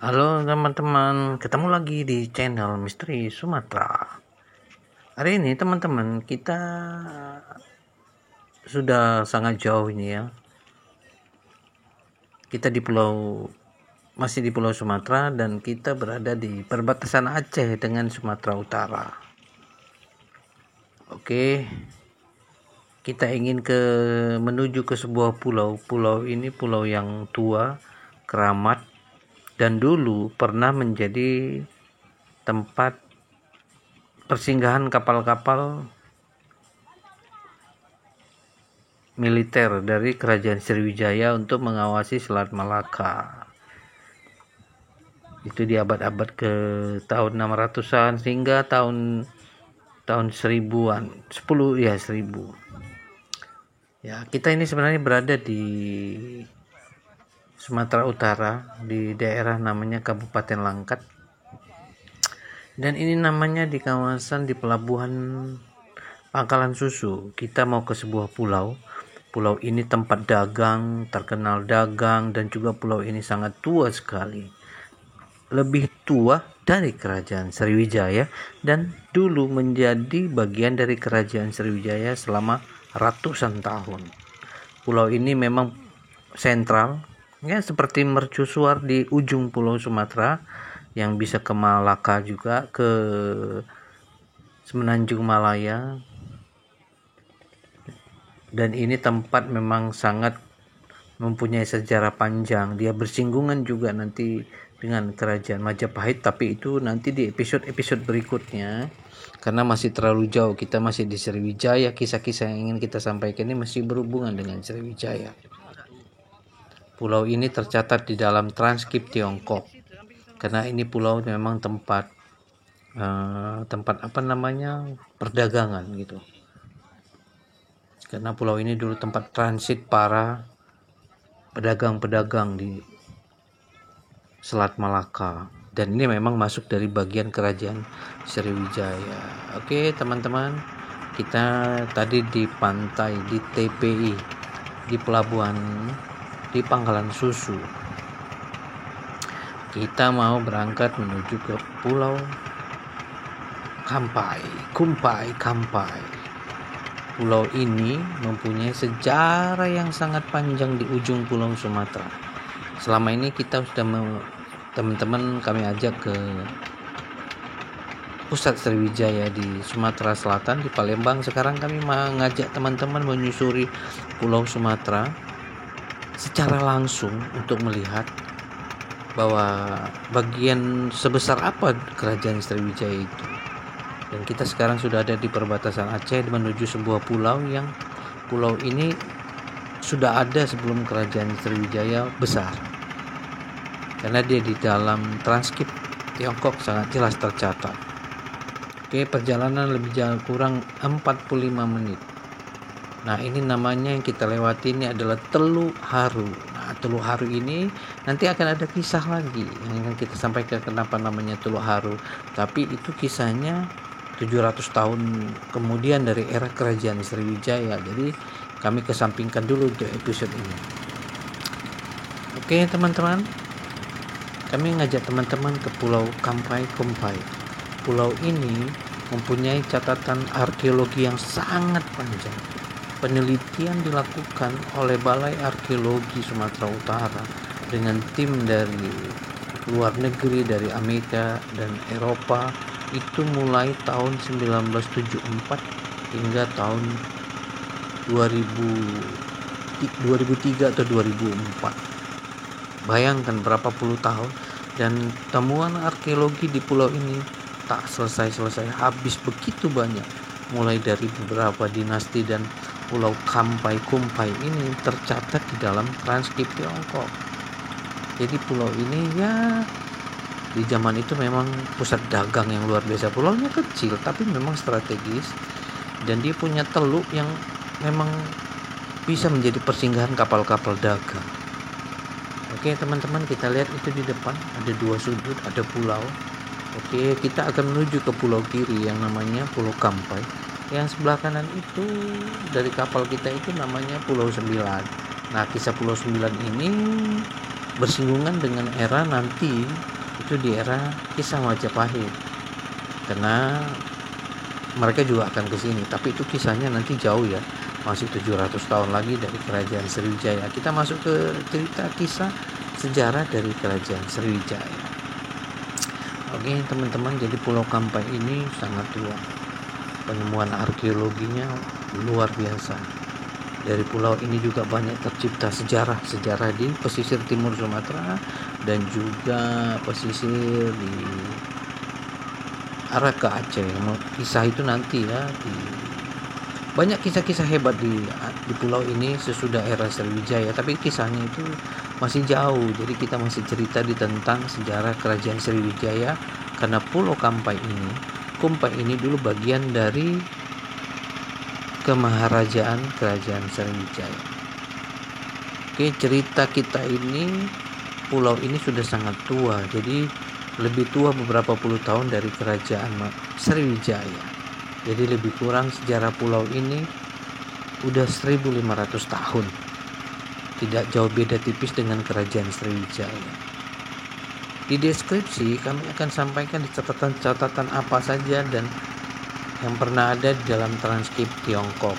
Halo teman-teman, ketemu lagi di channel Misteri Sumatera. Hari ini teman-teman kita sudah sangat jauh ini ya. Kita masih di Pulau Sumatera dan kita berada di perbatasan Aceh dengan Sumatera Utara. Oke, kita ingin menuju ke sebuah pulau. Pulau ini pulau yang tua, keramat, dan dulu pernah menjadi tempat persinggahan kapal-kapal militer dari Kerajaan Sriwijaya untuk mengawasi Selat Malaka. Itu di abad-abad ke tahun 600-an hingga tahun 1000-an, 1000. Ya, kita ini sebenarnya berada di Sumatera Utara, di daerah namanya Kabupaten Langkat. Dan ini namanya di kawasan di pelabuhan Pangkalan Susu. Kita mau ke sebuah pulau. Pulau ini tempat dagang, terkenal dagang, dan juga pulau ini sangat tua sekali. Lebih tua dari Kerajaan Sriwijaya dan dulu menjadi bagian dari Kerajaan Sriwijaya selama ratusan tahun. Pulau ini memang sentral, ya seperti mercusuar di ujung Pulau Sumatera yang bisa ke Malaka juga, ke Semenanjung Malaya. Dan ini tempat memang sangat mempunyai sejarah panjang. Dia bersinggungan juga nanti dengan Kerajaan Majapahit, tapi itu nanti di episode berikutnya karena masih terlalu jauh. Kita masih di Sriwijaya. Kisah-kisah yang ingin kita sampaikan ini masih berhubungan dengan Sriwijaya. Pulau ini tercatat di dalam transkrip Tiongkok karena ini pulau memang tempat perdagangan gitu. Karena pulau ini dulu tempat transit para pedagang-pedagang di Selat Malaka, dan ini memang masuk dari bagian Kerajaan Sriwijaya. Oke teman-teman, kita tadi di pantai, di TPI, di pelabuhan di Pangkalan Susu. Kita mau berangkat menuju ke Pulau Kumpai. Pulau ini mempunyai sejarah yang sangat panjang di ujung Pulau Sumatera. Selama ini kita sudah teman-teman kami ajak ke pusat Sriwijaya di Sumatera Selatan, di Palembang. Sekarang kami mengajak teman-teman menyusuri Pulau Sumatera secara langsung untuk melihat bahwa bagian sebesar apa Kerajaan Sriwijaya itu. Dan kita sekarang sudah ada di perbatasan Aceh menuju sebuah pulau yang pulau ini sudah ada sebelum Kerajaan Sriwijaya besar. Karena dia di dalam transkrip Tiongkok sangat jelas tercatat. Oke, perjalanan lebih jauh kurang 45 menit. Nah, ini namanya yang kita lewati ini adalah Teluk Haru. Nah, Teluk Haru ini nanti akan ada kisah lagi yang akan kita sampaikan kenapa namanya Teluk Haru. Tapi itu kisahnya 700 tahun kemudian dari era Kerajaan Sriwijaya. Jadi kami kesampingkan dulu untuk episode ini. Oke teman-teman, kami ngajak teman-teman ke Pulau Kumpai. Pulau ini mempunyai catatan arkeologi yang sangat panjang. Penelitian dilakukan oleh Balai Arkeologi Sumatera Utara dengan tim dari luar negeri, dari Amerika dan Eropa, itu mulai tahun 1974 hingga tahun 2003 atau 2004. Bayangkan berapa puluh tahun, dan temuan arkeologi di pulau ini tak selesai, habis begitu banyak, mulai dari beberapa dinasti, dan Pulau Kumpai ini tercatat di dalam transkrip Tiongkok. Jadi pulau ini ya di zaman itu memang pusat dagang yang luar biasa. Pulaunya kecil tapi memang strategis, dan dia punya teluk yang memang bisa menjadi persinggahan kapal-kapal dagang. Oke teman-teman, kita lihat itu di depan ada dua sudut, ada pulau. Oke, kita akan menuju ke pulau kiri yang namanya Pulau Kumpai. Yang sebelah kanan itu dari kapal kita itu namanya Pulau 9. Nah, kisah Pulau 9 ini bersinggungan dengan era nanti, itu di era kisah Majapahit, karena mereka juga akan ke sini, tapi itu kisahnya nanti jauh ya, masih 700 tahun lagi dari kerajaan Sriwijaya. Kita masuk ke cerita kisah sejarah dari kerajaan Sriwijaya. Oke teman-teman, jadi Pulau Kampai ini sangat tua, penemuan arkeologinya luar biasa. Dari pulau ini juga banyak tercipta sejarah di pesisir timur Sumatera dan juga pesisir di arah ke Aceh. Kisah itu nanti ya, banyak kisah-kisah hebat di pulau ini sesudah era Sriwijaya, tapi kisahnya itu masih jauh. Jadi kita masih cerita tentang sejarah kerajaan Sriwijaya, karena Pulau Kampai ini dulu bagian dari kemaharajaan kerajaan Sriwijaya. Oke, cerita kita ini, pulau ini sudah sangat tua, jadi lebih tua beberapa puluh tahun dari kerajaan Sriwijaya. Jadi lebih kurang sejarah pulau ini udah 1500 tahun. Tidak jauh beda tipis dengan kerajaan Sriwijaya. Di deskripsi kami akan sampaikan di catatan-catatan apa saja dan yang pernah ada di dalam transkrip Tiongkok.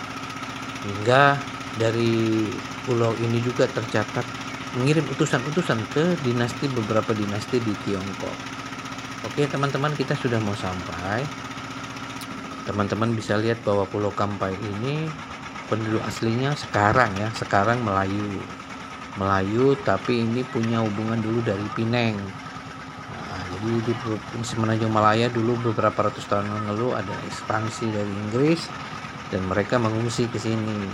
Hingga dari pulau ini juga tercatat mengirim utusan-utusan ke beberapa dinasti di Tiongkok. Oke teman-teman, kita sudah mau sampai. Teman-teman bisa lihat bahwa Pulau Kampai ini penduduk aslinya sekarang Melayu, tapi ini punya hubungan dulu dari Pineng. Jadi di Provinsi Semenanjung Malaya dulu beberapa ratus tahun yang lalu ada ekspansi dari Inggris dan mereka mengungsi ke sini,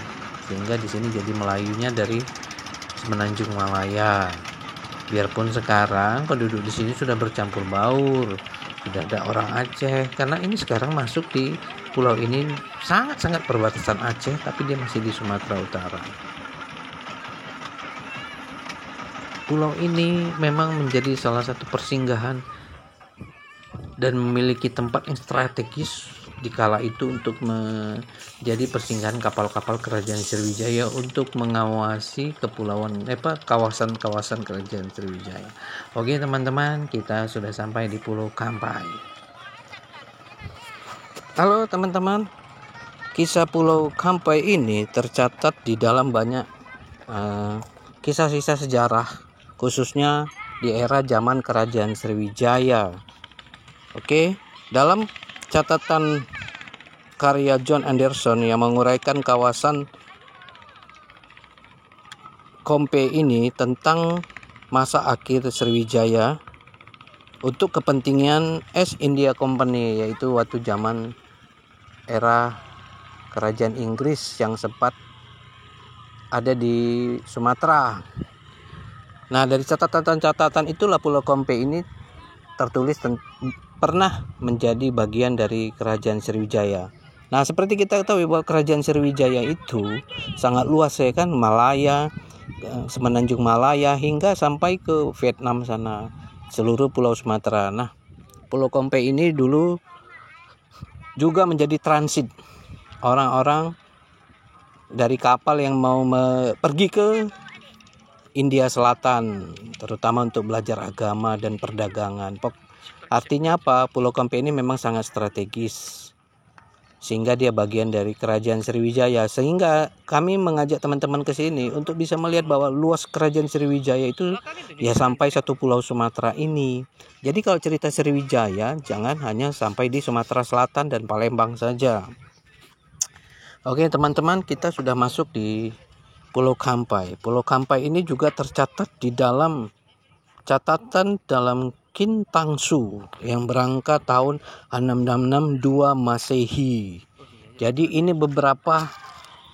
sehingga di sini jadi Melayunya dari Semenanjung Malaya. Biarpun sekarang penduduk di sini sudah bercampur baur, sudah ada orang Aceh, karena ini sekarang masuk di pulau ini sangat-sangat perbatasan Aceh, tapi dia masih di Sumatera Utara. Pulau ini memang menjadi salah satu persinggahan dan memiliki tempat yang strategis di kala itu untuk menjadi persinggahan kapal-kapal kerajaan Sriwijaya untuk mengawasi kawasan-kawasan kerajaan Sriwijaya. Oke teman-teman, kita sudah sampai di Pulau Kampai. Halo teman-teman, kisah Pulau Kampai ini tercatat di dalam banyak kisah-kisah sejarah, khususnya di era zaman kerajaan Sriwijaya. Oke, dalam catatan karya John Anderson yang menguraikan kawasan Kampai ini tentang masa akhir Sriwijaya untuk kepentingan East India Company, yaitu waktu zaman era kerajaan Inggris yang sempat ada di Sumatera. Nah, dari catatan-catatan itulah Pulau Kampai ini tertulis pernah menjadi bagian dari kerajaan Sriwijaya. Nah, seperti kita tahu bahwa kerajaan Sriwijaya itu sangat luas ya kan, Malaya, Semenanjung Malaya hingga sampai ke Vietnam sana, seluruh pulau Sumatera. Nah, Pulau Kampai ini dulu juga menjadi transit orang-orang dari kapal yang mau pergi ke India Selatan, terutama untuk belajar agama dan perdagangan. Artinya apa? Pulau Kampai ini memang sangat strategis, sehingga dia bagian dari kerajaan Sriwijaya. Sehingga kami mengajak teman-teman ke sini untuk bisa melihat bahwa luas kerajaan Sriwijaya itu ya sampai satu pulau Sumatera ini. Jadi kalau cerita Sriwijaya jangan hanya sampai di Sumatera Selatan dan Palembang saja. Oke teman-teman, kita sudah masuk di Pulau Kampai. Pulau Kampai ini juga tercatat di dalam catatan dalam Kin Tangsu yang berangkat tahun 662 Masehi. Jadi ini beberapa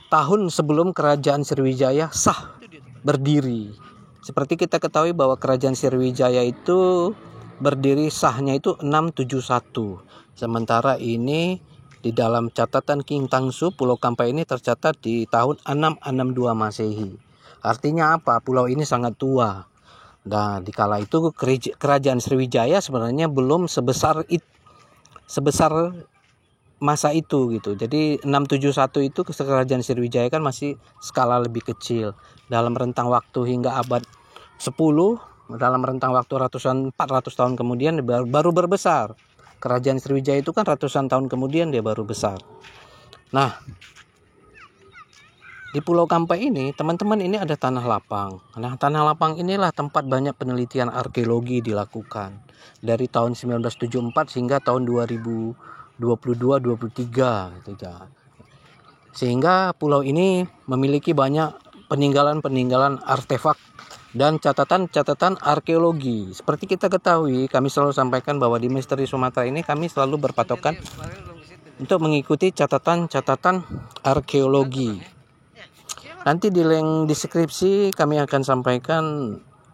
tahun sebelum kerajaan Sriwijaya sah berdiri. Seperti kita ketahui bahwa kerajaan Sriwijaya itu berdiri sahnya itu 671. Sementara ini di dalam catatan King Tangsu, Pulau Kampai ini tercatat di tahun 662 Masehi. Artinya apa? Pulau ini sangat tua. Nah, di kala itu kerajaan Sriwijaya sebenarnya belum sebesar masa itu gitu. Jadi 671 itu kerajaan Sriwijaya kan masih skala lebih kecil. Dalam rentang waktu hingga abad dalam rentang waktu 400 tahun kemudian baru berbesar. Kerajaan Sriwijaya itu kan ratusan tahun kemudian dia baru besar. Nah, di Pulau Kampai ini, teman-teman, ini ada tanah lapang. Nah, tanah lapang inilah tempat banyak penelitian arkeologi dilakukan dari tahun 1974 hingga tahun 2022-23 gitu ya. Sehingga pulau ini memiliki banyak peninggalan-peninggalan artefak dan catatan-catatan arkeologi. Seperti kita ketahui, kami selalu sampaikan bahwa di Misteri Sumatera ini kami selalu berpatokan untuk mengikuti catatan-catatan arkeologi. Nanti di link deskripsi kami akan sampaikan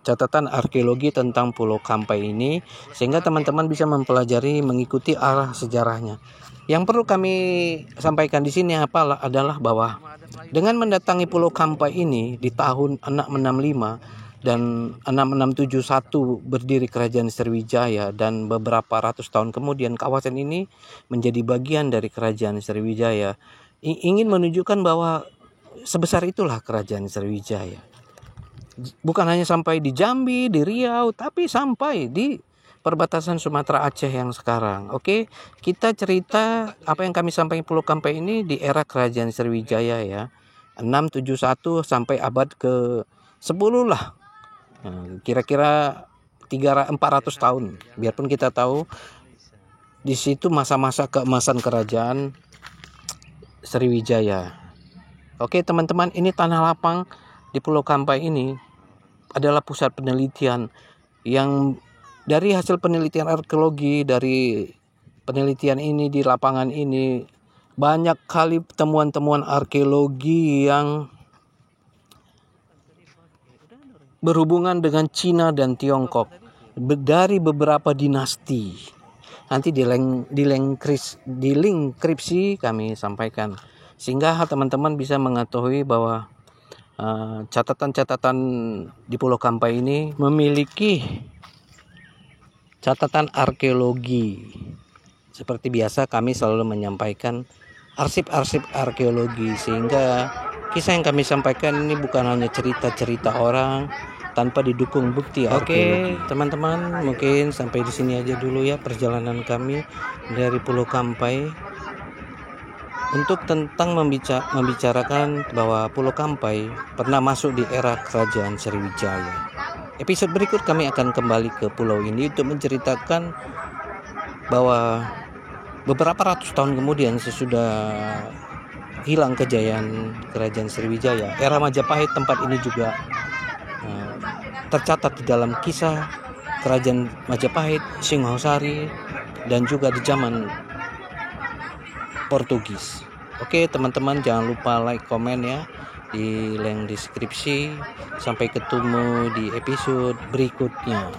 catatan arkeologi tentang Pulau Kampai ini, sehingga teman-teman bisa mempelajari, mengikuti arah sejarahnya. Yang perlu kami sampaikan di sini adalah bahwa dengan mendatangi Pulau Kampai ini di tahun 665 dan 6671 berdiri Kerajaan Sriwijaya, dan beberapa ratus tahun kemudian kawasan ini menjadi bagian dari Kerajaan Sriwijaya, ingin menunjukkan bahwa sebesar itulah Kerajaan Sriwijaya. Bukan hanya sampai di Jambi, di Riau, tapi sampai di perbatasan Sumatera Aceh yang sekarang. Oke, kita cerita apa yang kami sampaikan Pulau Kampai ini di era Kerajaan Sriwijaya ya. 671 sampai abad ke-10 lah. Nah, kira-kira 400 tahun. Biarpun kita tahu di situ masa-masa keemasan Kerajaan Sriwijaya. Oke teman-teman, ini tanah lapang di Pulau Kampai ini adalah pusat penelitian yang dari hasil penelitian arkeologi, dari penelitian ini di lapangan ini, banyak kali temuan-temuan arkeologi yang berhubungan dengan Cina dan Tiongkok dari beberapa dinasti. Nanti di link kripsi kami sampaikan, sehingga teman-teman bisa mengetahui bahwa catatan-catatan di Pulau Kampai ini memiliki catatan arkeologi. Seperti biasa kami selalu menyampaikan arsip-arsip arkeologi, sehingga kisah yang kami sampaikan ini bukan hanya cerita-cerita orang tanpa didukung bukti arkeologi. Oke, teman-teman, mungkin sampai di sini aja dulu ya perjalanan kami dari Pulau Kampai untuk tentang membicarakan bahwa Pulau Kampai pernah masuk di era Kerajaan Sriwijaya. Episode berikut kami akan kembali ke pulau ini untuk menceritakan bahwa beberapa ratus tahun kemudian sesudah hilang kejayaan Kerajaan Sriwijaya, era Majapahit, tempat ini juga tercatat di dalam kisah Kerajaan Majapahit, Singhosari, dan juga di zaman Portugis. Oke teman-teman, jangan lupa like, komen ya di link deskripsi. Sampai ketemu di episode berikutnya.